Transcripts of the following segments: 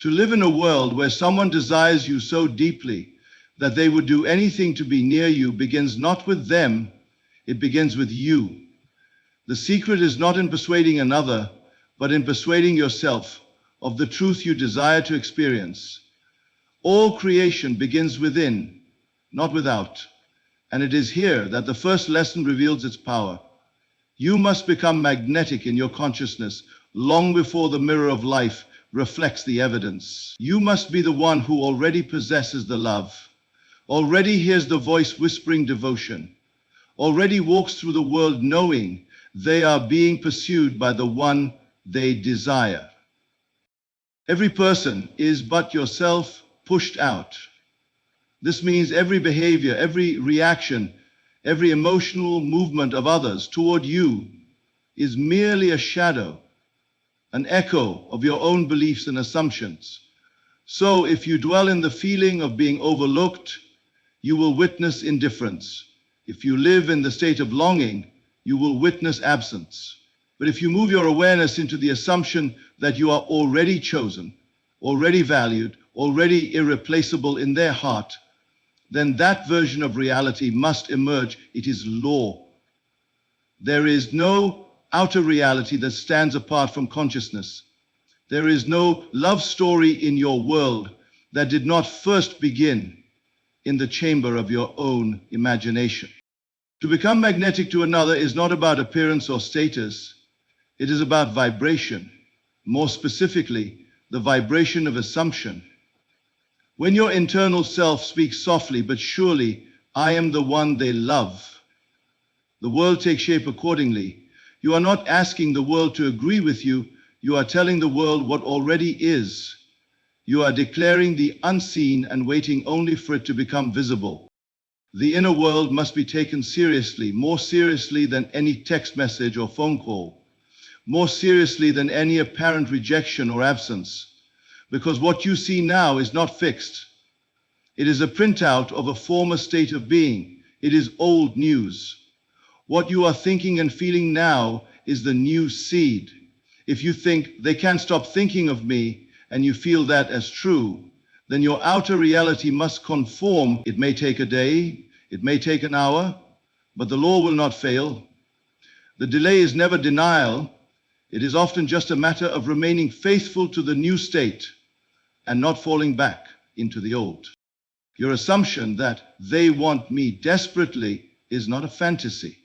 To live in a world where someone desires you so deeply that they would do anything to be near you begins not with them, it begins with you. The secret is not in persuading another, but in persuading yourself of the truth you desire to experience. All creation begins within, not without, and it is here that the first lesson reveals its power. You must become magnetic in your consciousness long before the mirror of life reflects the evidence. You must be the one who already possesses the love, already hears the voice whispering devotion, already walks through the world knowing they are being pursued by the one they desire. Every person is but yourself pushed out. This means every behavior, every reaction, every emotional movement of others toward you is merely a shadow, an echo of your own beliefs and assumptions. So if you dwell in the feeling of being overlooked, you will witness indifference. If you live in the state of longing, you will witness absence. But if you move your awareness into the assumption that you are already chosen, already valued, already irreplaceable in their heart, then that version of reality must emerge. It is law. There is no outer reality that stands apart from consciousness. There is no love story in your world that did not first begin in the chamber of your own imagination. To become magnetic to another is not about appearance or status. It is about vibration, more specifically, the vibration of assumption. When your internal self speaks softly but surely, I am the one they love, the world takes shape accordingly. You are not asking the world to agree with you. You are telling the world what already is. You are declaring the unseen and waiting only for it to become visible. The inner world must be taken seriously, more seriously than any text message or phone call, more seriously than any apparent rejection or absence, because what you see now is not fixed. It is a printout of a former state of being. It is old news. What you are thinking and feeling now is the new seed. If you think they can't stop thinking of me, and you feel that as true, then your outer reality must conform. It may take a day, it may take an hour, but the law will not fail. The delay is never denial. It is often just a matter of remaining faithful to the new state and not falling back into the old. Your assumption that they want me desperately is not a fantasy.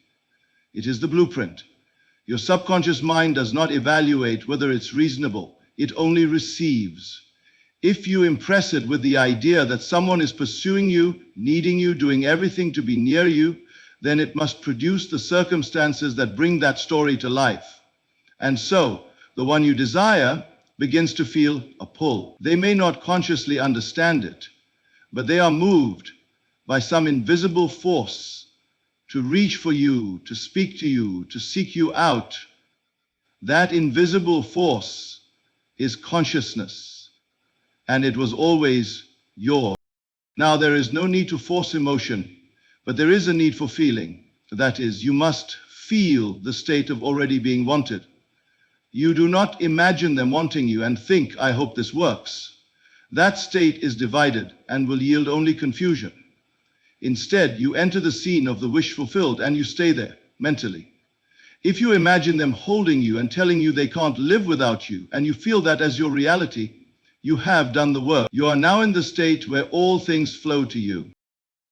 It is the blueprint. Your subconscious mind does not evaluate whether it's reasonable. It only receives. If you impress it with the idea that someone is pursuing you, needing you, doing everything to be near you, then it must produce the circumstances that bring that story to life. And so, the one you desire begins to feel a pull. They may not consciously understand it, but they are moved by some invisible force to reach for you, to speak to you, to seek you out. That invisible force is consciousness, and it was always yours. Now, there is no need to force emotion, but there is a need for feeling. That is, you must feel the state of already being wanted. You do not imagine them wanting you and think, I hope this works. That state is divided and will yield only confusion. Instead, you enter the scene of the wish fulfilled and you stay there mentally. If you imagine them holding you and telling you they can't live without you, and you feel that as your reality, you have done the work. You are now in the state where all things flow to you.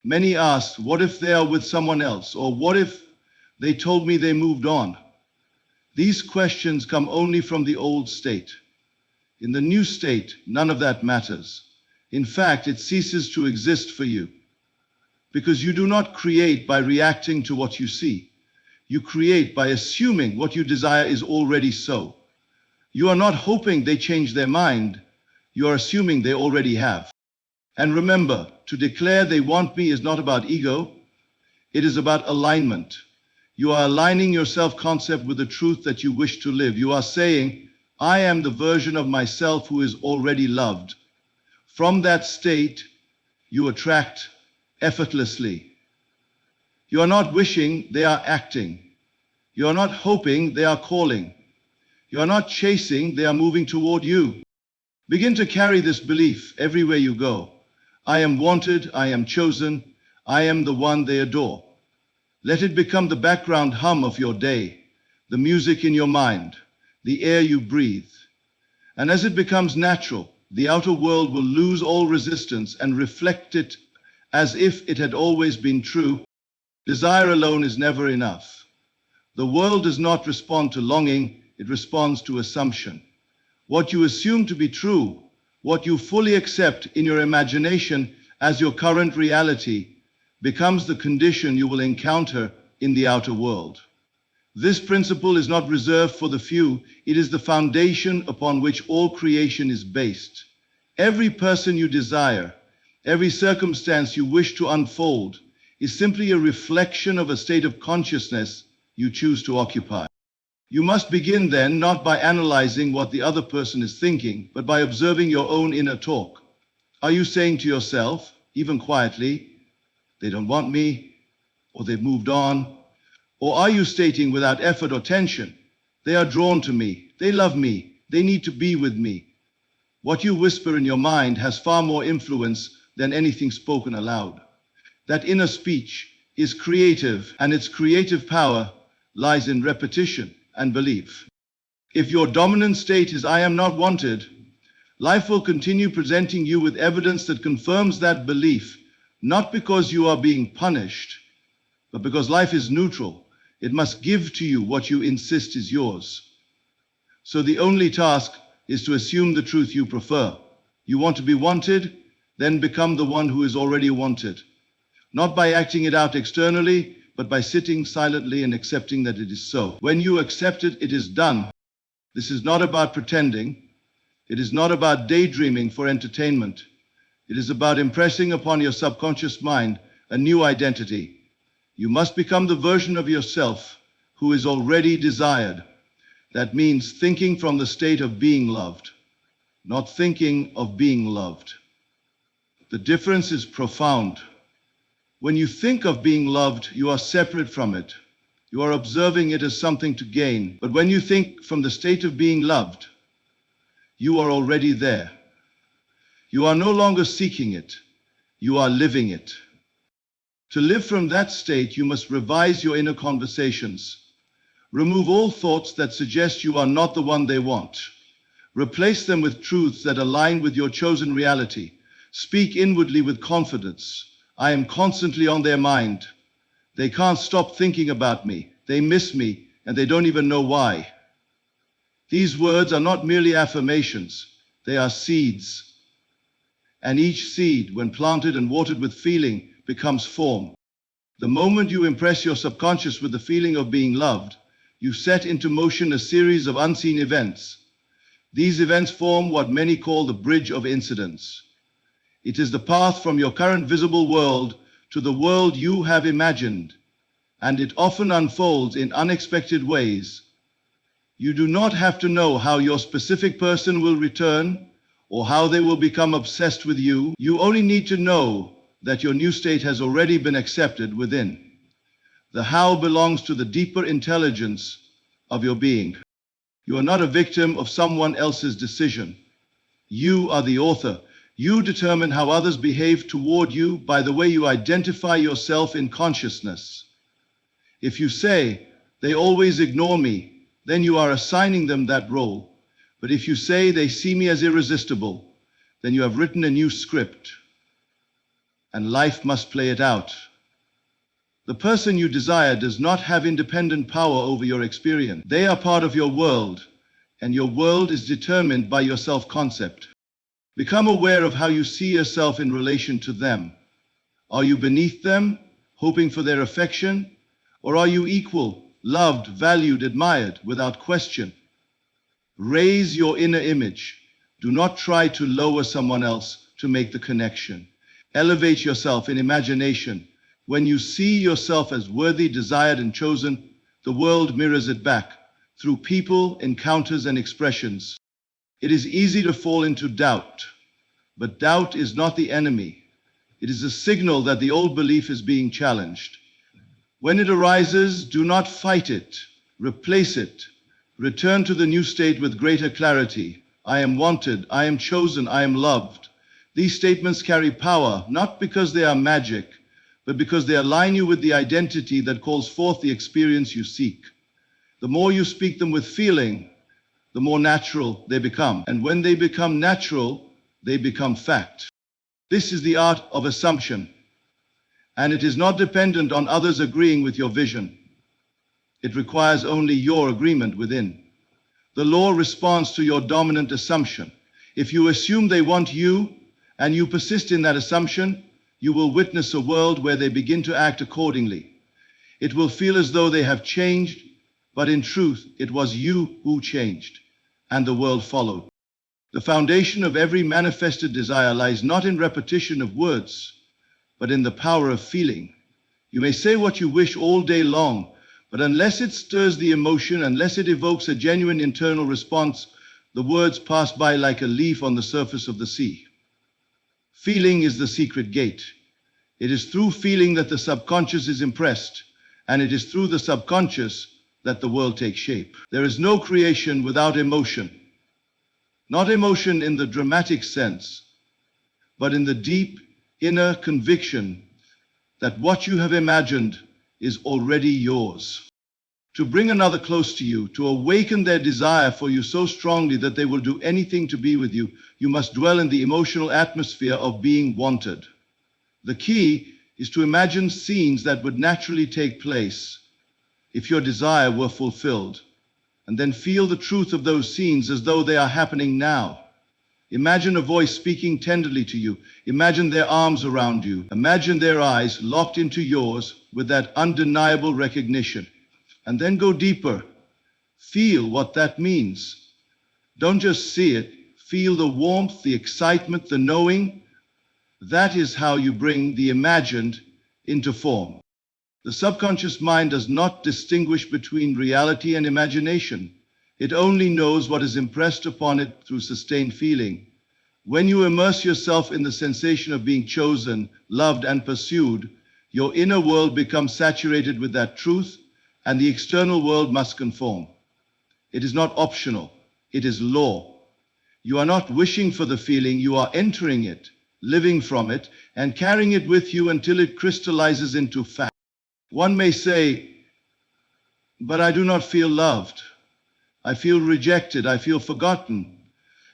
Many ask, what if they are with someone else? Or what if they told me they moved on? These questions come only from the old state. In the new state, none of that matters. In fact, it ceases to exist for you. Because you do not create by reacting to what you see. You create by assuming what you desire is already so. You are not hoping they change their mind. You are assuming they already have. And remember, to declare they want me is not about ego. It is about alignment. You are aligning your self-concept with the truth that you wish to live. You are saying, I am the version of myself who is already loved. From that state, you attract effortlessly. You are not wishing, they are acting. You are not hoping, they are calling. You are not chasing, they are moving toward you. Begin to carry this belief everywhere you go. I am wanted, I am chosen, I am the one they adore. Let it become the background hum of your day, the music in your mind, the air you breathe. And as it becomes natural, the outer world will lose all resistance and reflect it as if it had always been true. Desire alone is never enough. The world does not respond to longing, it responds to assumption. What you assume to be true, what you fully accept in your imagination as your current reality, becomes the condition you will encounter in the outer world. This principle is not reserved for the few, it is the foundation upon which all creation is based. Every person you desire, every circumstance you wish to unfold, is simply a reflection of a state of consciousness you choose to occupy. You must begin then not by analyzing what the other person is thinking, but by observing your own inner talk. Are you saying to yourself, even quietly, they don't want me, or they've moved on? Or are you stating without effort or tension, they are drawn to me, they love me, they need to be with me? What you whisper in your mind has far more influence than anything spoken aloud. That inner speech is creative, and its creative power lies in repetition and belief. If your dominant state is I am not wanted, life will continue presenting you with evidence that confirms that belief, not because you are being punished, but because life is neutral. It must give to you what you insist is yours. So the only task is to assume the truth you prefer. You want to be wanted? Then become the one who is already wanted. Not by acting it out externally, but by sitting silently and accepting that it is so. When you accept it, it is done. This is not about pretending. It is not about daydreaming for entertainment. It is about impressing upon your subconscious mind a new identity. You must become the version of yourself who is already desired. That means thinking from the state of being loved, not thinking of being loved. The difference is profound. When you think of being loved, you are separate from it. You are observing it as something to gain. But when you think from the state of being loved, you are already there. You are no longer seeking it. You are living it. To live from that state, you must revise your inner conversations. Remove all thoughts that suggest you are not the one they want. Replace them with truths that align with your chosen reality. Speak inwardly with confidence. I am constantly on their mind. They can't stop thinking about me. They miss me, and they don't even know why. These words are not merely affirmations. They are seeds. And each seed, when planted and watered with feeling, becomes form. The moment you impress your subconscious with the feeling of being loved, you set into motion a series of unseen events. These events form what many call the bridge of incidents. It is the path from your current visible world to the world you have imagined, and it often unfolds in unexpected ways. You do not have to know how your specific person will return or how they will become obsessed with you. You only need to know that your new state has already been accepted within. The how belongs to the deeper intelligence of your being. You are not a victim of someone else's decision. You are the author. You determine how others behave toward you by the way you identify yourself in consciousness. If you say, they always ignore me, then you are assigning them that role. But if you say, they see me as irresistible, then you have written a new script, and life must play it out. The person you desire does not have independent power over your experience. They are part of your world, and your world is determined by your self-concept. Become aware of how you see yourself in relation to them. Are you beneath them, hoping for their affection? Or are you equal, loved, valued, admired, without question? Raise your inner image. Do not try to lower someone else to make the connection. Elevate yourself in imagination. When you see yourself as worthy, desired, and chosen, the world mirrors it back through people, encounters, and expressions. It is easy to fall into doubt, but doubt is not the enemy. It is a signal that the old belief is being challenged. When it arises, do not fight it. Replace it. Return to the new state with greater clarity. I am wanted, I am chosen, I am loved. These statements carry power, not because they are magic, but because they align you with the identity that calls forth the experience you seek. The more you speak them with feeling, the more natural they become. And when they become natural, they become fact. This is the art of assumption, and it is not dependent on others agreeing with your vision. It requires only your agreement within. The law responds to your dominant assumption. If you assume they want you, and you persist in that assumption, you will witness a world where they begin to act accordingly. It will feel as though they have changed, but in truth, it was you who changed, and the world followed. The foundation of every manifested desire lies not in repetition of words, but in the power of feeling. You may say what you wish all day long, but unless it stirs the emotion, unless it evokes a genuine internal response, the words pass by like a leaf on the surface of the sea. Feeling is the secret gate. It is through feeling that the subconscious is impressed, and it is through the subconscious that the world takes shape. There is no creation without emotion. Not emotion in the dramatic sense, but in the deep inner conviction that what you have imagined is already yours. To bring another close to you, to awaken their desire for you so strongly that they will do anything to be with you, you must dwell in the emotional atmosphere of being wanted. The key is to imagine scenes that would naturally take place if your desire were fulfilled, and then feel the truth of those scenes as though they are happening now. Imagine a voice speaking tenderly to you. Imagine their arms around you. Imagine their eyes locked into yours with that undeniable recognition. And then go deeper. Feel what that means. Don't just see it. Feel the warmth, the excitement, the knowing. That is how you bring the imagined into form. The subconscious mind does not distinguish between reality and imagination. It only knows what is impressed upon it through sustained feeling. When you immerse yourself in the sensation of being chosen, loved, and pursued, your inner world becomes saturated with that truth, and the external world must conform. It is not optional. It is law. You are not wishing for the feeling, you are entering it, living from it, and carrying it with you until it crystallizes into fact. One may say, but I do not feel loved. I feel rejected. I feel forgotten.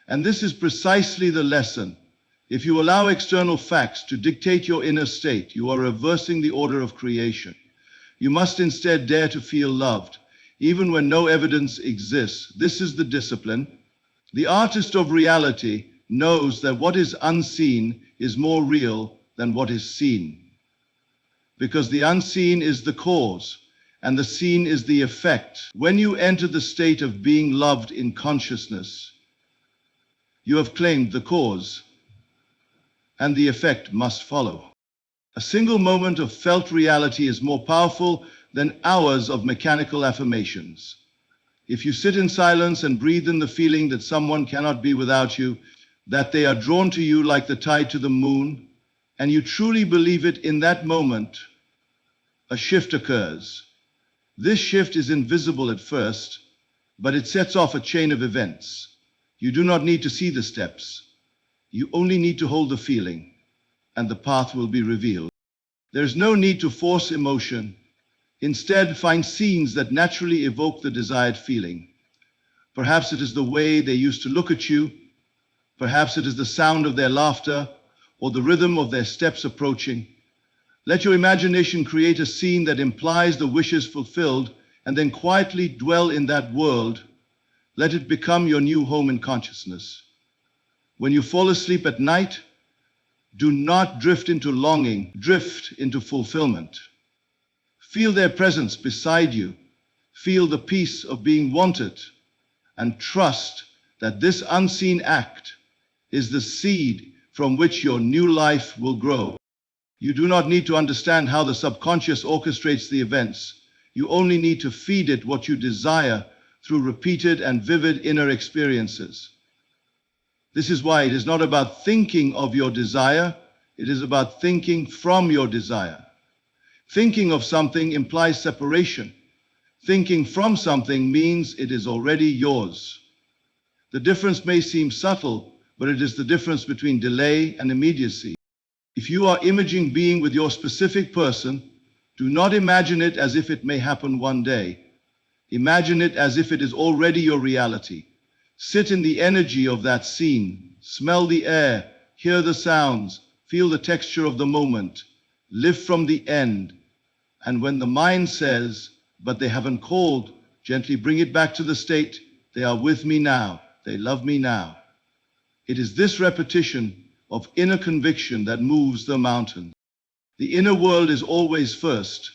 And this is precisely the lesson. If you allow external facts to dictate your inner state, you are reversing the order of creation. You must instead dare to feel loved, even when no evidence exists. This is the discipline. The artist of reality knows that what is unseen is more real than what is seen, because the unseen is the cause and the seen is the effect. When you enter the state of being loved in consciousness, you have claimed the cause, and the effect must follow. A single moment of felt reality is more powerful than hours of mechanical affirmations. If you sit in silence and breathe in the feeling that someone cannot be without you, that they are drawn to you like the tide to the moon, and you truly believe it in that moment, a shift occurs. This shift is invisible at first, but it sets off a chain of events. You do not need to see the steps. You only need to hold the feeling, and the path will be revealed. There is no need to force emotion. Instead, find scenes that naturally evoke the desired feeling. Perhaps it is the way they used to look at you. Perhaps it is the sound of their laughter or the rhythm of their steps approaching. Let your imagination create a scene that implies the wishes fulfilled, and then quietly dwell in that world. Let it become your new home in consciousness. When you fall asleep at night, do not drift into longing, drift into fulfillment. Feel their presence beside you. Feel the peace of being wanted, and trust that this unseen act is the seed from which your new life will grow. You do not need to understand how the subconscious orchestrates the events. You only need to feed it what you desire through repeated and vivid inner experiences. This is why it is not about thinking of your desire, it is about thinking from your desire. Thinking of something implies separation. Thinking from something means it is already yours. The difference may seem subtle, but it is the difference between delay and immediacy. If you are imaging being with your specific person, do not imagine it as if it may happen one day. Imagine it as if it is already your reality. Sit in the energy of that scene. Smell the air, hear the sounds, feel the texture of the moment. Live from the end. And when the mind says, but they haven't called, gently bring it back to the state, they are with me now, they love me now. It is this repetition of inner conviction that moves the mountain. The inner world is always first.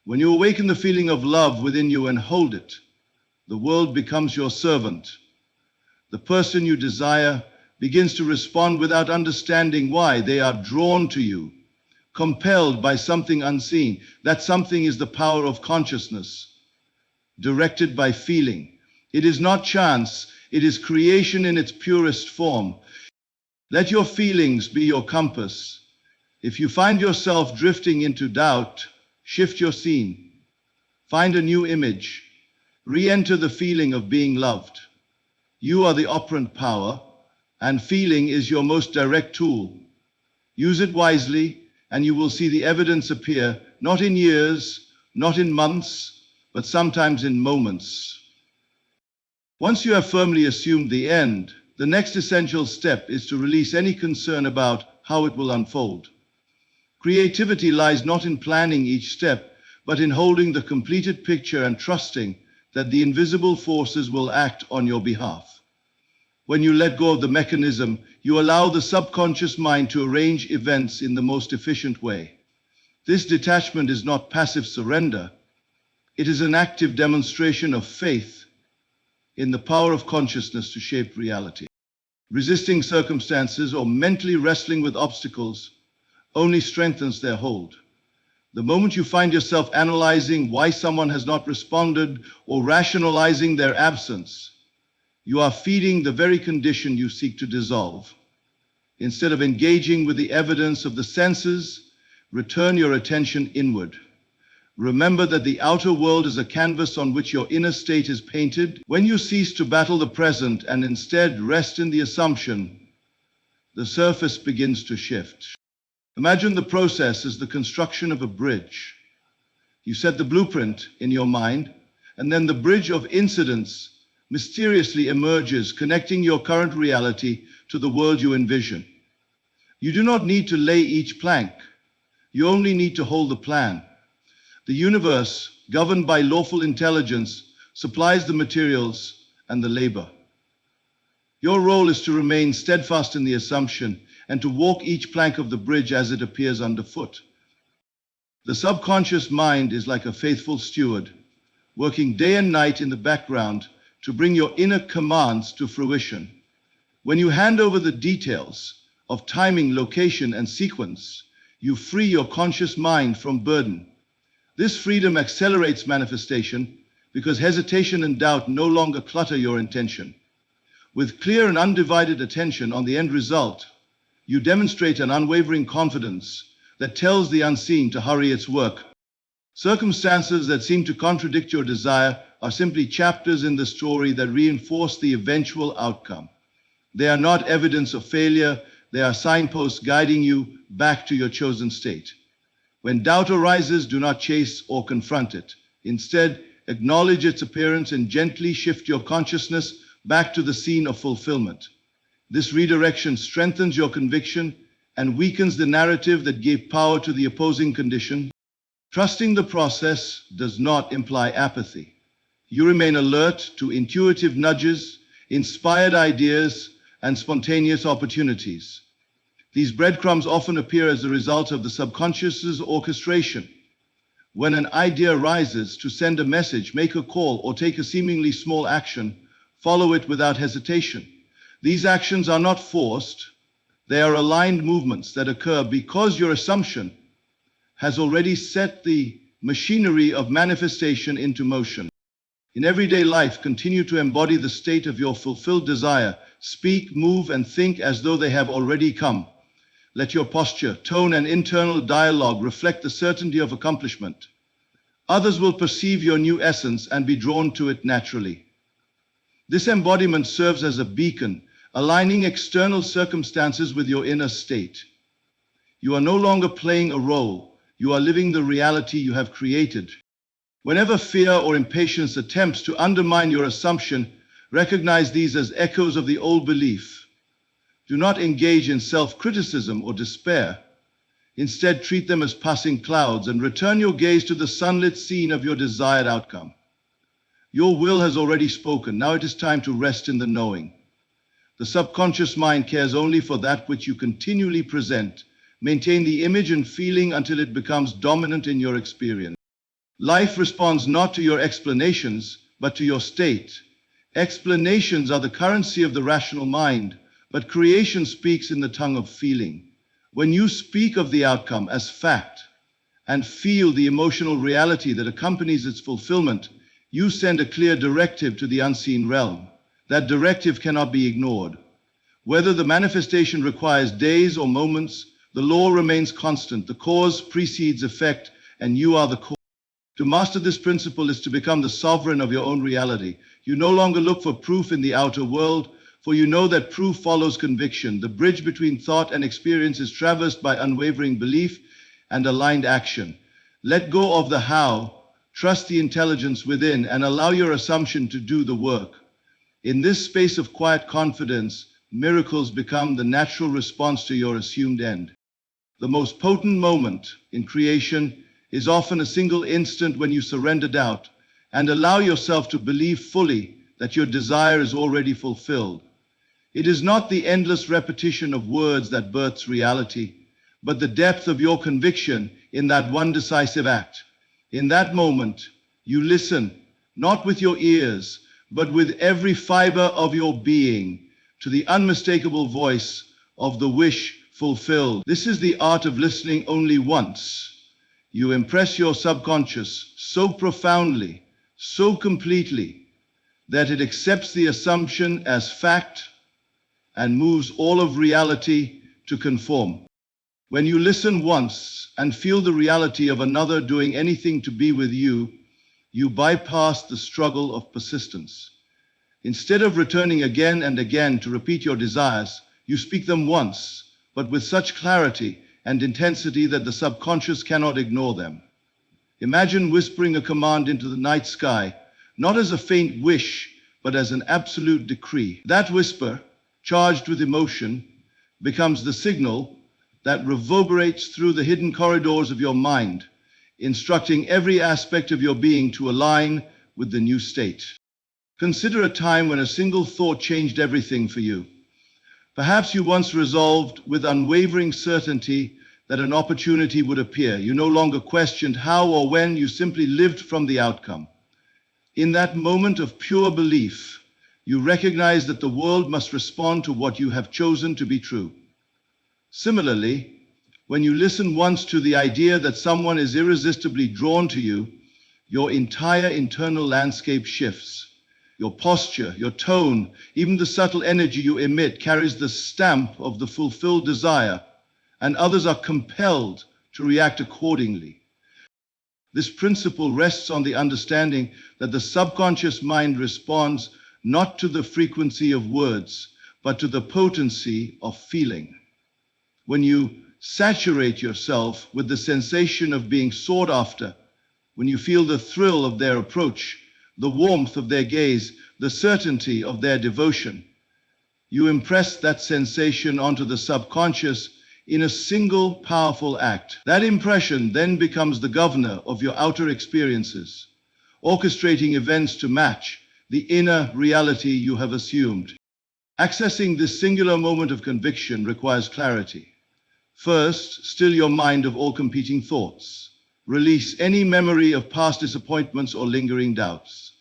When you awaken the feeling of love within you and hold it, the world becomes your servant. The person you desire begins to respond without understanding why. They are drawn to you, compelled by something unseen. That something is the power of consciousness, directed by feeling. It is not chance, it is creation in its purest form. Let your feelings be your compass. If you find yourself drifting into doubt, shift your scene. Find a new image. Re-enter the feeling of being loved. You are the operant power, and feeling is your most direct tool. Use it wisely, and you will see the evidence appear, not in years, not in months, but sometimes in moments. Once you have firmly assumed the end, the next essential step is to release any concern about how it will unfold. Creativity lies not in planning each step, but in holding the completed picture and trusting that the invisible forces will act on your behalf. When you let go of the mechanism, you allow the subconscious mind to arrange events in the most efficient way. This detachment is not passive surrender. It is an active demonstration of faith in the power of consciousness to shape reality. Resisting circumstances or mentally wrestling with obstacles only strengthens their hold. The moment you find yourself analyzing why someone has not responded or rationalizing their absence, you are feeding the very condition you seek to dissolve. Instead of engaging with the evidence of the senses, return your attention inward. Remember that the outer world is a canvas on which your inner state is painted. When you cease to battle the present and instead rest in the assumption, the surface begins to shift. Imagine the process as the construction of a bridge. You set the blueprint in your mind, and then the bridge of incidents mysteriously emerges, connecting your current reality to the world you envision. You do not need to lay each plank. You only need to hold the plan. The universe, governed by lawful intelligence, supplies the materials and the labor. Your role is to remain steadfast in the assumption and to walk each plank of the bridge as it appears underfoot. The subconscious mind is like a faithful steward, working day and night in the background to bring your inner commands to fruition. When you hand over the details of timing, location, and sequence, you free your conscious mind from burden. This freedom accelerates manifestation because hesitation and doubt no longer clutter your intention. With clear and undivided attention on the end result, you demonstrate an unwavering confidence that tells the unseen to hurry its work. Circumstances that seem to contradict your desire are simply chapters in the story that reinforce the eventual outcome. They are not evidence of failure, they are signposts guiding you back to your chosen state. When doubt arises, do not chase or confront it. Instead, acknowledge its appearance and gently shift your consciousness back to the scene of fulfillment. This redirection strengthens your conviction and weakens the narrative that gave power to the opposing condition. Trusting the process does not imply apathy. You remain alert to intuitive nudges, inspired ideas, and spontaneous opportunities. These breadcrumbs often appear as a result of the subconscious's orchestration. When an idea rises to send a message, make a call, or take a seemingly small action, follow it without hesitation. These actions are not forced. They are aligned movements that occur because your assumption has already set the machinery of manifestation into motion. In everyday life, continue to embody the state of your fulfilled desire. Speak, move, and think as though they have already come. Let your posture, tone, and internal dialogue reflect the certainty of accomplishment. Others will perceive your new essence and be drawn to it naturally. This embodiment serves as a beacon, aligning external circumstances with your inner state. You are no longer playing a role, you are living the reality you have created. Whenever fear or impatience attempts to undermine your assumption, recognize these as echoes of the old belief. Do not engage in self-criticism or despair. Instead, treat them as passing clouds and return your gaze to the sunlit scene of your desired outcome. Your will has already spoken. Now it is time to rest in the knowing. The subconscious mind cares only for that which you continually present. Maintain the image and feeling until it becomes dominant in your experience. Life responds not to your explanations, but to your state. Explanations are the currency of the rational mind, but creation speaks in the tongue of feeling. When you speak of the outcome as fact and feel the emotional reality that accompanies its fulfillment, you send a clear directive to the unseen realm. That directive cannot be ignored. Whether the manifestation requires days or moments, the law remains constant. The cause precedes effect, and you are the cause. To master this principle is to become the sovereign of your own reality. You no longer look for proof in the outer world, for you know that proof follows conviction. The bridge between thought and experience is traversed by unwavering belief and aligned action. Let go of the how, trust the intelligence within, and allow your assumption to do the work. In this space of quiet confidence, miracles become the natural response to your assumed end. The most potent moment in creation is often a single instant when you surrender doubt and allow yourself to believe fully that your desire is already fulfilled. It is not the endless repetition of words that births reality, but the depth of your conviction in that one decisive act. In that moment, you listen, not with your ears, but with every fiber of your being, to the unmistakable voice of the wish fulfilled. This is the art of listening only once. You impress your subconscious so profoundly, so completely, that it accepts the assumption as fact and moves all of reality to conform. When you listen once and feel the reality of another doing anything to be with you, you bypass the struggle of persistence. Instead of returning again and again to repeat your desires, you speak them once, but with such clarity and intensity that the subconscious cannot ignore them. Imagine whispering a command into the night sky, not as a faint wish, but as an absolute decree. That whisper, charged with emotion, becomes the signal that reverberates through the hidden corridors of your mind, instructing every aspect of your being to align with the new state. Consider a time when a single thought changed everything for you. Perhaps you once resolved with unwavering certainty that an opportunity would appear. You no longer questioned how or when, you simply lived from the outcome. In that moment of pure belief, you recognize that the world must respond to what you have chosen to be true. Similarly, when you listen once to the idea that someone is irresistibly drawn to you, your entire internal landscape shifts. Your posture, your tone, even the subtle energy you emit carries the stamp of the fulfilled desire, and others are compelled to react accordingly. This principle rests on the understanding that the subconscious mind responds not to the frequency of words, but to the potency of feeling. When you saturate yourself with the sensation of being sought after, when you feel the thrill of their approach, the warmth of their gaze, the certainty of their devotion, you impress that sensation onto the subconscious in a single powerful act. That impression then becomes the governor of your outer experiences, orchestrating events to match the inner reality you have assumed. Accessing this singular moment of conviction requires clarity. First, still your mind of all competing thoughts. Release any memory of past disappointments or lingering doubts.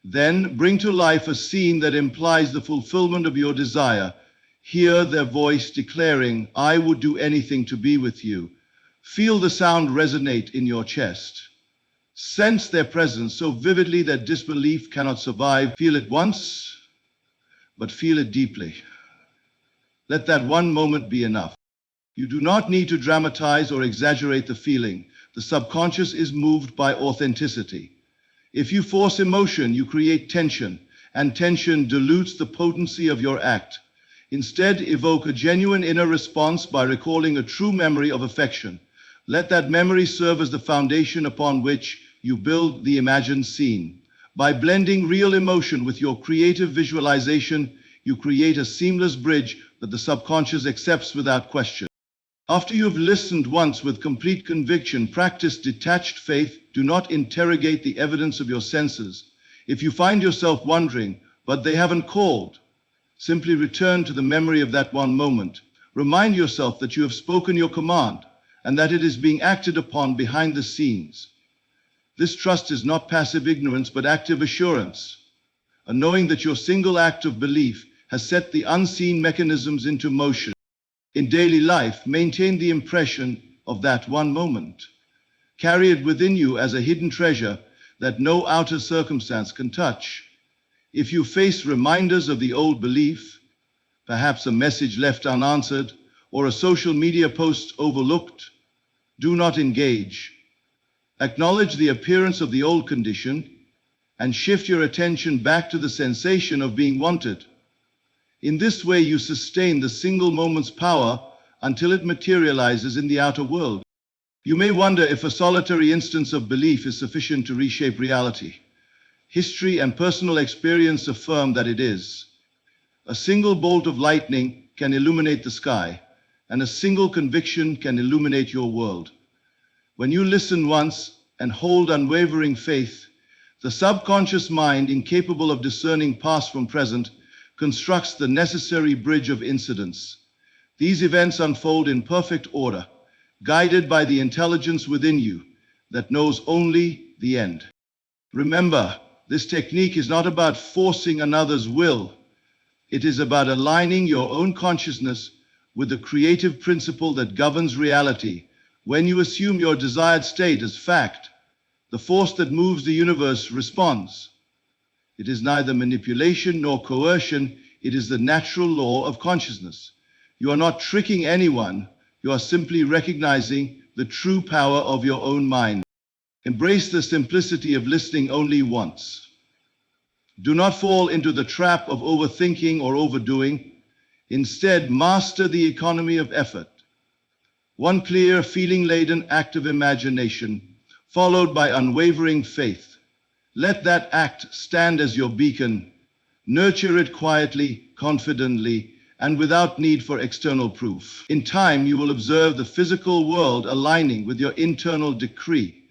Then bring to life a scene that implies the fulfillment of your desire. Hear their voice declaring, "I would do anything to be with you." Feel the sound resonate in your chest. Sense their presence so vividly that disbelief cannot survive. Feel it once, but feel it deeply. Let that one moment be enough. You do not need to dramatize or exaggerate the feeling. The subconscious is moved by authenticity. If you force emotion, you create tension, and tension dilutes the potency of your act. Instead, evoke a genuine inner response by recalling a true memory of affection. Let that memory serve as the foundation upon which you build the imagined scene. By blending real emotion with your creative visualization, you create a seamless bridge that the subconscious accepts without question. After you've listened once with complete conviction, practice detached faith. Do not interrogate the evidence of your senses. If you find yourself wondering, but they haven't called, simply return to the memory of that one moment. Remind yourself that you have spoken your command and that it is being acted upon behind the scenes. This trust is not passive ignorance, but active assurance, a knowing that your single act of belief has set the unseen mechanisms into motion. In daily life, maintain the impression of that one moment. Carry it within you as a hidden treasure that no outer circumstance can touch. If you face reminders of the old belief, perhaps a message left unanswered or a social media post overlooked, do not engage. Acknowledge the appearance of the old condition and shift your attention back to the sensation of being wanted. In this way, you sustain the single moment's power until it materializes in the outer world. You may wonder if a solitary instance of belief is sufficient to reshape reality. History and personal experience affirm that it is. A single bolt of lightning can illuminate the sky, and a single conviction can illuminate your world. When you listen once and hold unwavering faith, the subconscious mind, incapable of discerning past from present, constructs the necessary bridge of incidents. These events unfold in perfect order, guided by the intelligence within you that knows only the end. Remember, this technique is not about forcing another's will. It is about aligning your own consciousness with the creative principle that governs reality. When you assume your desired state as fact, the force that moves the universe responds. It is neither manipulation nor coercion. It is the natural law of consciousness. You are not tricking anyone. You are simply recognizing the true power of your own mind. Embrace the simplicity of listening only once. Do not fall into the trap of overthinking or overdoing. Instead, master the economy of effort. One clear, feeling-laden act of imagination, followed by unwavering faith. Let that act stand as your beacon. Nurture it quietly, confidently, and without need for external proof. In time, you will observe the physical world aligning with your internal decree,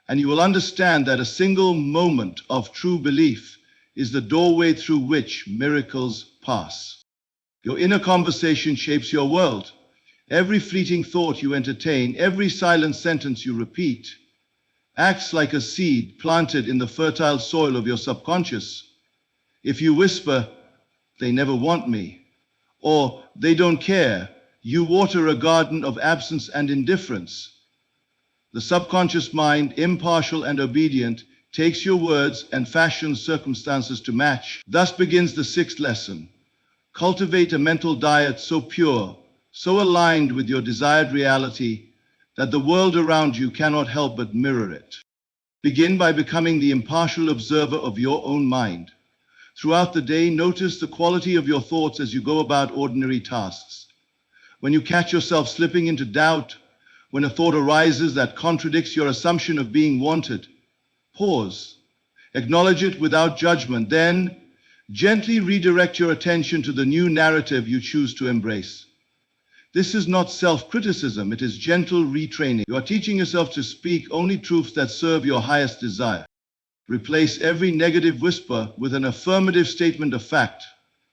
and you will understand that a single moment of true belief is the doorway through which miracles pass. Your inner conversation shapes your world. Every fleeting thought you entertain, every silent sentence you repeat, acts like a seed planted in the fertile soil of your subconscious. If you whisper, "They never want me," or "They don't care," you water a garden of absence and indifference. The subconscious mind, impartial and obedient, takes your words and fashions circumstances to match. Thus begins the sixth lesson. Cultivate a mental diet so pure, so aligned with your desired reality, that the world around you cannot help but mirror it. Begin by becoming the impartial observer of your own mind. Throughout the day, notice the quality of your thoughts as you go about ordinary tasks. When you catch yourself slipping into doubt, when a thought arises that contradicts your assumption of being wanted, pause. Acknowledge it without judgment. Then, gently redirect your attention to the new narrative you choose to embrace. This is not self-criticism, it is gentle retraining. You are teaching yourself to speak only truths that serve your highest desire. Replace every negative whisper with an affirmative statement of fact.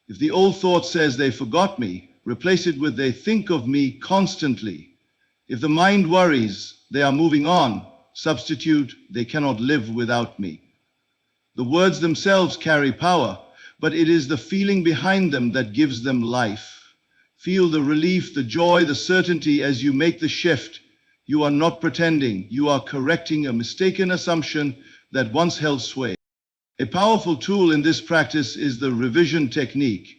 If the old thought says "they forgot me," replace it with "they think of me constantly." If the mind worries, "they are moving on," substitute "they cannot live without me." The words themselves carry power, but it is the feeling behind them that gives them life. Feel the relief, the joy, the certainty as you make the shift. You are not pretending. You are correcting a mistaken assumption that once held sway. A powerful tool in this practice is the revision technique.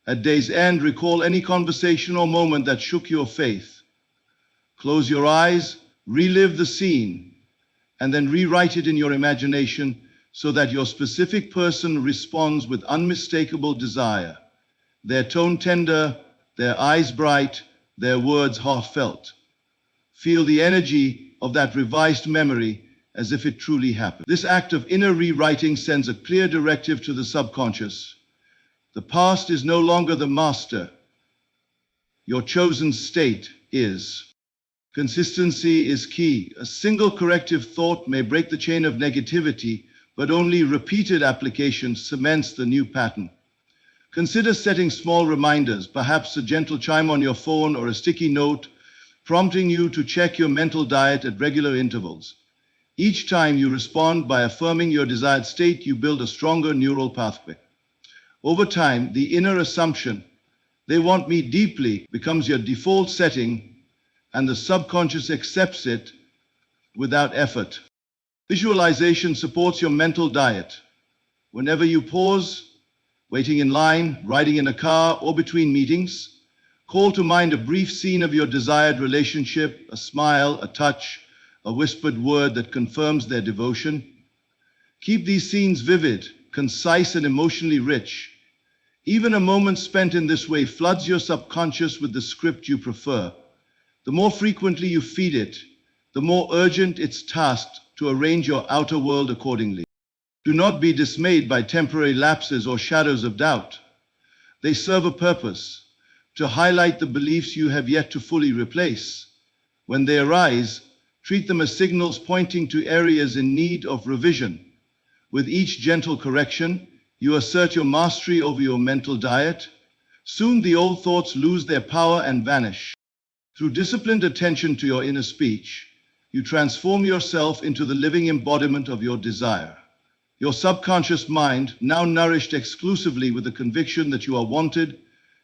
At day's end, recall any conversation or moment that shook your faith. Close your eyes, relive the scene, and then rewrite it in your imagination so that your specific person responds with unmistakable desire, their tone tender, their eyes bright, their words heartfelt. Feel the energy of that revised memory as if it truly happened. This act of inner rewriting sends a clear directive to the subconscious. The past is no longer the master. Your chosen state is. Consistency is key. A single corrective thought may break the chain of negativity, but only repeated application cements the new pattern. Consider setting small reminders, perhaps a gentle chime on your phone or a sticky note, prompting you to check your mental diet at regular intervals. Each time you respond by affirming your desired state, you build a stronger neural pathway. Over time, the inner assumption, "they want me deeply," becomes your default setting, and the subconscious accepts it without effort. Visualization supports your mental diet. Whenever you pause, waiting in line, riding in a car, or between meetings, call to mind a brief scene of your desired relationship, a smile, a touch, a whispered word that confirms their devotion. Keep these scenes vivid, concise, and emotionally rich. Even a moment spent in this way floods your subconscious with the script you prefer. The more frequently you feed it, the more urgent it's tasked to arrange your outer world accordingly. Do not be dismayed by temporary lapses or shadows of doubt. They serve a purpose, to highlight the beliefs you have yet to fully replace. When they arise, treat them as signals pointing to areas in need of revision. With each gentle correction, you assert your mastery over your mental diet. Soon the old thoughts lose their power and vanish. Through disciplined attention to your inner speech, you transform yourself into the living embodiment of your desire. Your subconscious mind, now nourished exclusively with the conviction that you are wanted,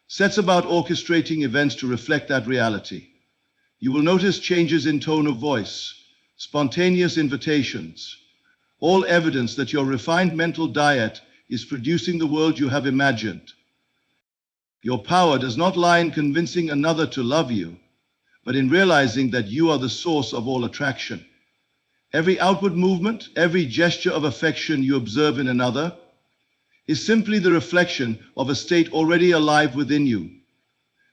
sets about orchestrating events to reflect that reality. You will notice changes in tone of voice, spontaneous invitations, all evidence that your refined mental diet is producing the world you have imagined. Your power does not lie in convincing another to love you, but in realizing that you are the source of all attraction. Every outward movement, every gesture of affection you observe in another is simply the reflection of a state already alive within you.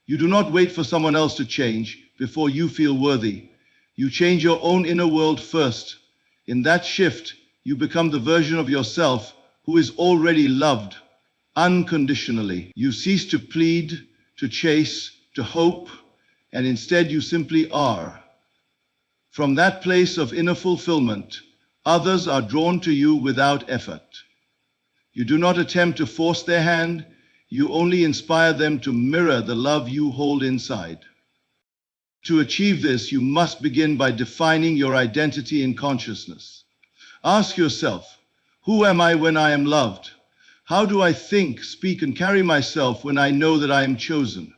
You do not wait for someone else to change before you feel worthy. You change your own inner world first. In that shift, you become the version of yourself who is already loved unconditionally. You cease to plead, to chase, to hope, and instead you simply are. From that place of inner fulfillment, others are drawn to you without effort. You do not attempt to force their hand, you only inspire them to mirror the love you hold inside. To achieve this, you must begin by defining your identity in consciousness. Ask yourself, who am I when I am loved? How do I think, speak, and carry myself when I know that I am chosen?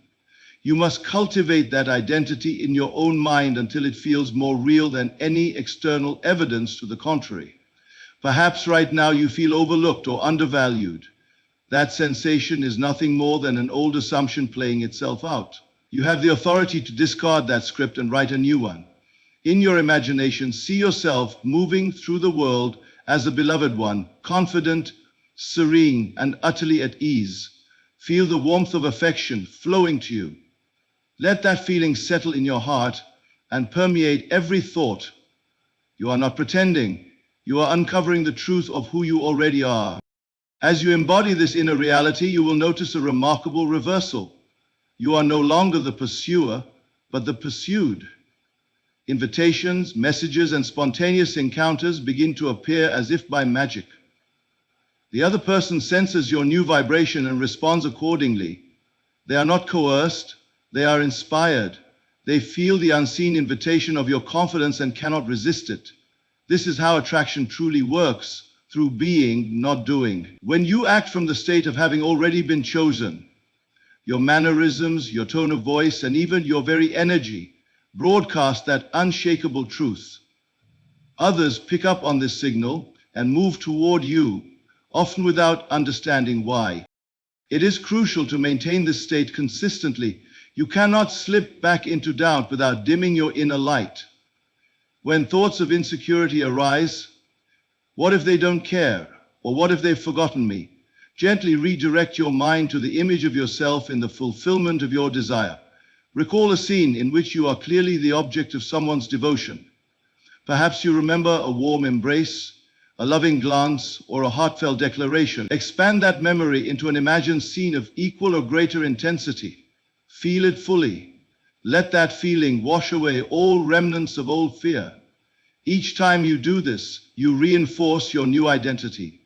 You must cultivate that identity in your own mind until it feels more real than any external evidence to the contrary. Perhaps right now you feel overlooked or undervalued. That sensation is nothing more than an old assumption playing itself out. You have the authority to discard that script and write a new one. In your imagination, see yourself moving through the world as a beloved one, confident, serene, and utterly at ease. Feel the warmth of affection flowing to you. Let that feeling settle in your heart and permeate every thought. You are not pretending. You are uncovering the truth of who you already are. As you embody this inner reality, you will notice a remarkable reversal. You are no longer the pursuer, but the pursued. Invitations, messages, and spontaneous encounters begin to appear as if by magic. The other person senses your new vibration and responds accordingly. They are not coerced. They are inspired. They feel the unseen invitation of your confidence and cannot resist it. This is how attraction truly works, through being, not doing. When you act from the state of having already been chosen, your mannerisms, your tone of voice, and even your very energy broadcast that unshakable truth. Others pick up on this signal and move toward you, often without understanding why. It is crucial to maintain this state consistently. You cannot slip back into doubt without dimming your inner light. When thoughts of insecurity arise, What if they don't care? Or what if they've forgotten me? Gently redirect your mind to the image of yourself in the fulfillment of your desire. Recall a scene in which you are clearly the object of someone's devotion. Perhaps you remember a warm embrace, a loving glance, or a heartfelt declaration. Expand that memory into an imagined scene of equal or greater intensity. Feel it fully. Let that feeling wash away all remnants of old fear. Each time you do this, you reinforce your new identity.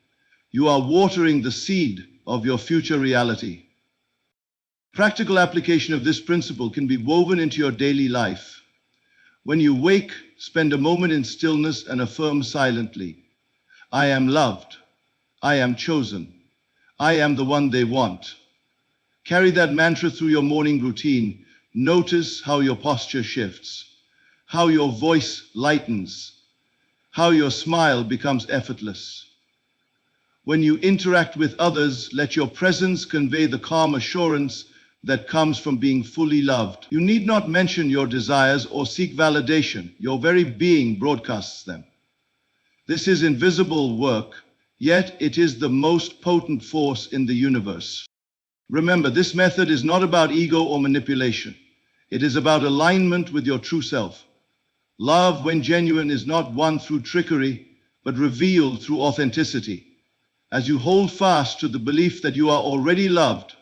You are watering the seed of your future reality. Practical application of this principle can be woven into your daily life. When you wake, spend a moment in stillness and affirm silently, I am loved. I am chosen. I am the one they want. Carry that mantra through your morning routine. Notice how your posture shifts, how your voice lightens, how your smile becomes effortless. When you interact with others, let your presence convey the calm assurance that comes from being fully loved. You need not mention your desires or seek validation. Your very being broadcasts them. This is invisible work, yet it is the most potent force in the universe. Remember, this method is not about ego or manipulation. It is about alignment with your true self. Love, when genuine, is not won through trickery, but revealed through authenticity. As you hold fast to the belief that you are already loved,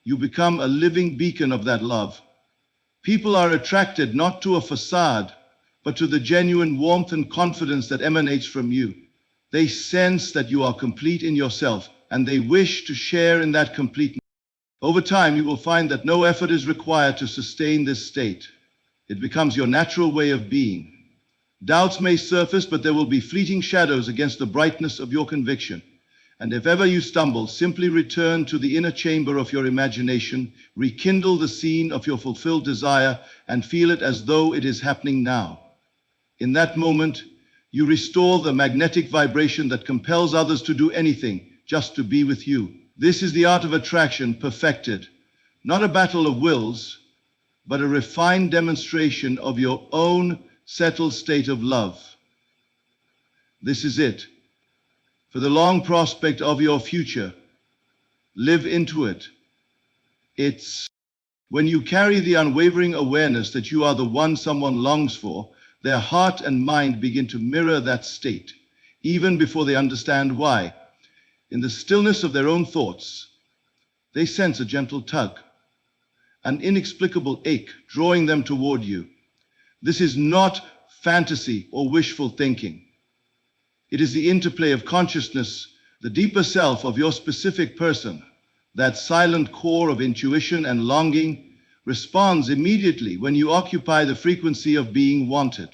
you become a living beacon of that love. People are attracted not to a facade, but to the genuine warmth and confidence that emanates from you. They sense that you are complete in yourself, and they wish to share in that completeness. Over time, you will find that no effort is required to sustain this state. It becomes your natural way of being. Doubts may surface, but there will be fleeting shadows against the brightness of your conviction. And if ever you stumble, simply return to the inner chamber of your imagination, rekindle the scene of your fulfilled desire, and feel it as though it is happening now. In that moment, you restore the magnetic vibration that compels others to do anything just to be with you. This is the art of attraction perfected, not a battle of wills, but a refined demonstration of your own settled state of love. This is it. For the long prospect of your future, live into it. It's when you carry the unwavering awareness that you are the one someone longs for, their heart and mind begin to mirror that state, even before they understand why. In the stillness of their own thoughts, they sense a gentle tug, an inexplicable ache drawing them toward you. This is not fantasy or wishful thinking. It is the interplay of consciousness, the deeper self of your specific person. That silent core of intuition and longing responds immediately when you occupy the frequency of being wanted.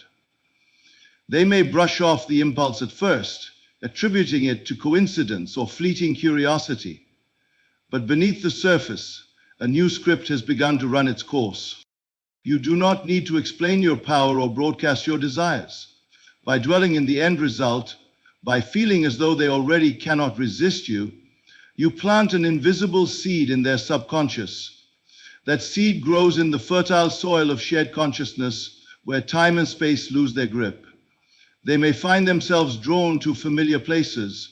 They may brush off the impulse at first, attributing it to coincidence or fleeting curiosity. But beneath the surface, a new script has begun to run its course. You do not need to explain your power or broadcast your desires. By dwelling in the end result, by feeling as though they already cannot resist you, you plant an invisible seed in their subconscious. That seed grows in the fertile soil of shared consciousness where time and space lose their grip. They may find themselves drawn to familiar places,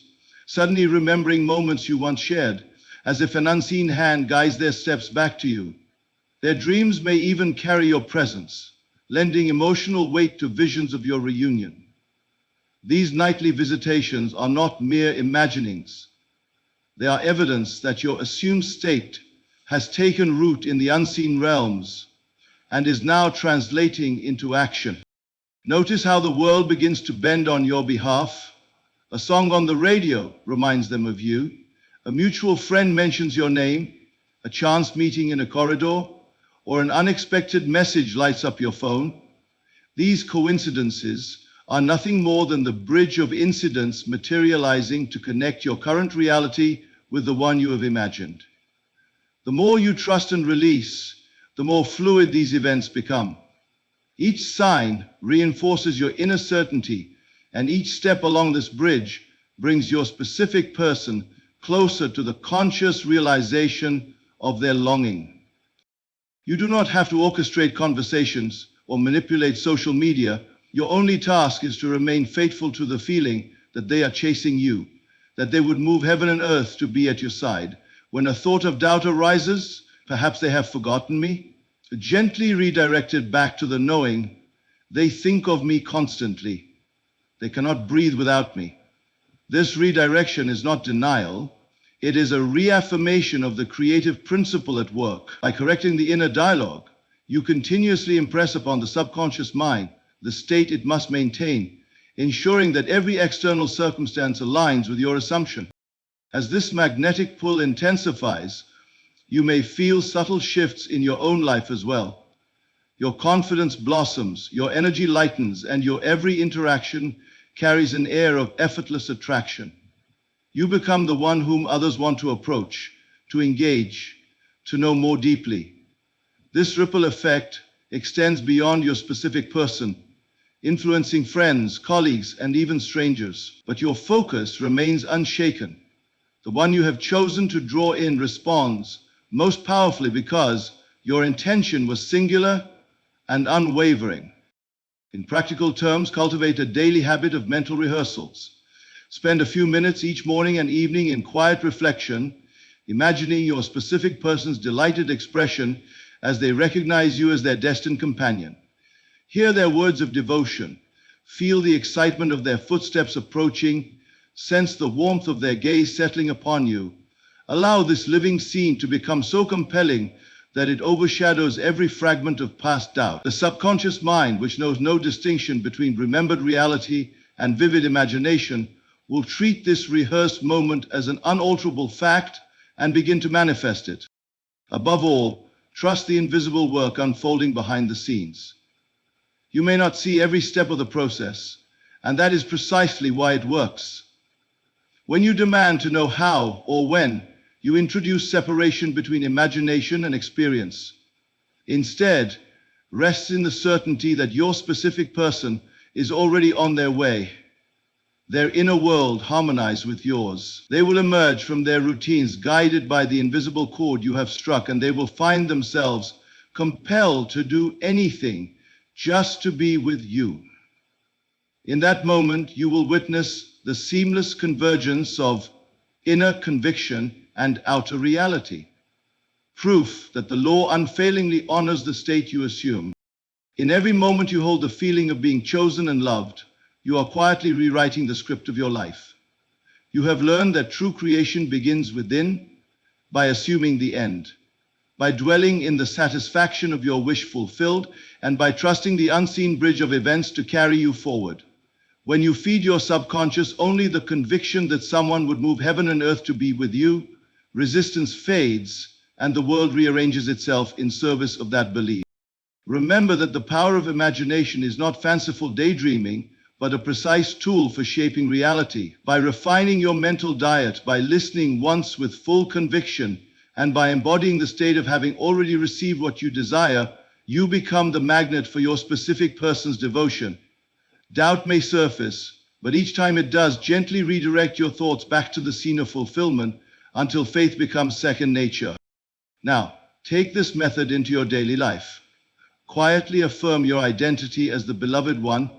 suddenly remembering moments you once shared, as if an unseen hand guides their steps back to you. Their dreams may even carry your presence, lending emotional weight to visions of your reunion. These nightly visitations are not mere imaginings. They are evidence that your assumed state has taken root in the unseen realms and is now translating into action. Notice how the world begins to bend on your behalf. A song on the radio reminds them of you. A mutual friend mentions your name. A chance meeting in a corridor, or an unexpected message lights up your phone. These coincidences are nothing more than the bridge of incidents materializing to connect your current reality with the one you have imagined. The more you trust and release, the more fluid these events become. Each sign reinforces your inner certainty, and each step along this bridge brings your specific person closer to the conscious realization of their longing. You do not have to orchestrate conversations or manipulate social media. Your only task is to remain faithful to the feeling that they are chasing you, that they would move heaven and earth to be at your side. When a thought of doubt arises, perhaps they have forgotten me, gently redirect it back to the knowing, they think of me constantly. They cannot breathe without me. This redirection is not denial. It is a reaffirmation of the creative principle at work. By correcting the inner dialogue, you continuously impress upon the subconscious mind the state it must maintain, ensuring that every external circumstance aligns with your assumption. As this magnetic pull intensifies, you may feel subtle shifts in your own life as well. Your confidence blossoms, your energy lightens, and your every interaction carries an air of effortless attraction. You become the one whom others want to approach, to engage, to know more deeply. This ripple effect extends beyond your specific person, influencing friends, colleagues, and even strangers. But your focus remains unshaken. The one you have chosen to draw in responds most powerfully because your intention was singular and unwavering. In practical terms, cultivate a daily habit of mental rehearsals. Spend a few minutes each morning and evening in quiet reflection, imagining your specific person's delighted expression as they recognize you as their destined companion. Hear their words of devotion, feel the excitement of their footsteps approaching, sense the warmth of their gaze settling upon you. Allow this living scene to become so compelling that it overshadows every fragment of past doubt. The subconscious mind, which knows no distinction between remembered reality and vivid imagination, will treat this rehearsed moment as an unalterable fact and begin to manifest it. Above all, trust the invisible work unfolding behind the scenes. You may not see every step of the process, and that is precisely why it works. When you demand to know how or when, you introduce separation between imagination and experience. Instead, rest in the certainty that your specific person is already on their way. Their inner world harmonizes with yours. They will emerge from their routines guided by the invisible chord you have struck, and they will find themselves compelled to do anything just to be with you. In that moment, you will witness the seamless convergence of inner conviction and outer reality, proof that the law unfailingly honors the state you assume. In every moment you hold the feeling of being chosen and loved, you are quietly rewriting the script of your life. You have learned that true creation begins within by assuming the end, by dwelling in the satisfaction of your wish fulfilled, and by trusting the unseen bridge of events to carry you forward. When you feed your subconscious only the conviction that someone would move heaven and earth to be with you, resistance fades and the world rearranges itself in service of that belief. Remember that the power of imagination is not fanciful daydreaming, but a precise tool for shaping reality. By refining your mental diet, by listening once with full conviction, and by embodying the state of having already received what you desire, you become the magnet for your specific person's devotion. Doubt may surface, but each time it does, gently redirect your thoughts back to the scene of fulfillment until faith becomes second nature. Now, take this method into your daily life. Quietly affirm your identity as the beloved one,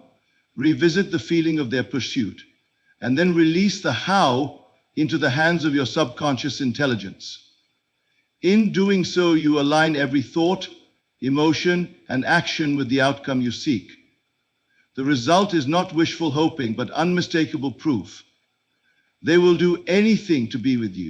revisit the feeling of their pursuit, and then release the how into the hands of your subconscious intelligence. In doing so, you align every thought, emotion, and action with the outcome you seek. The result is not wishful hoping, but unmistakable proof. They will do anything to be with you.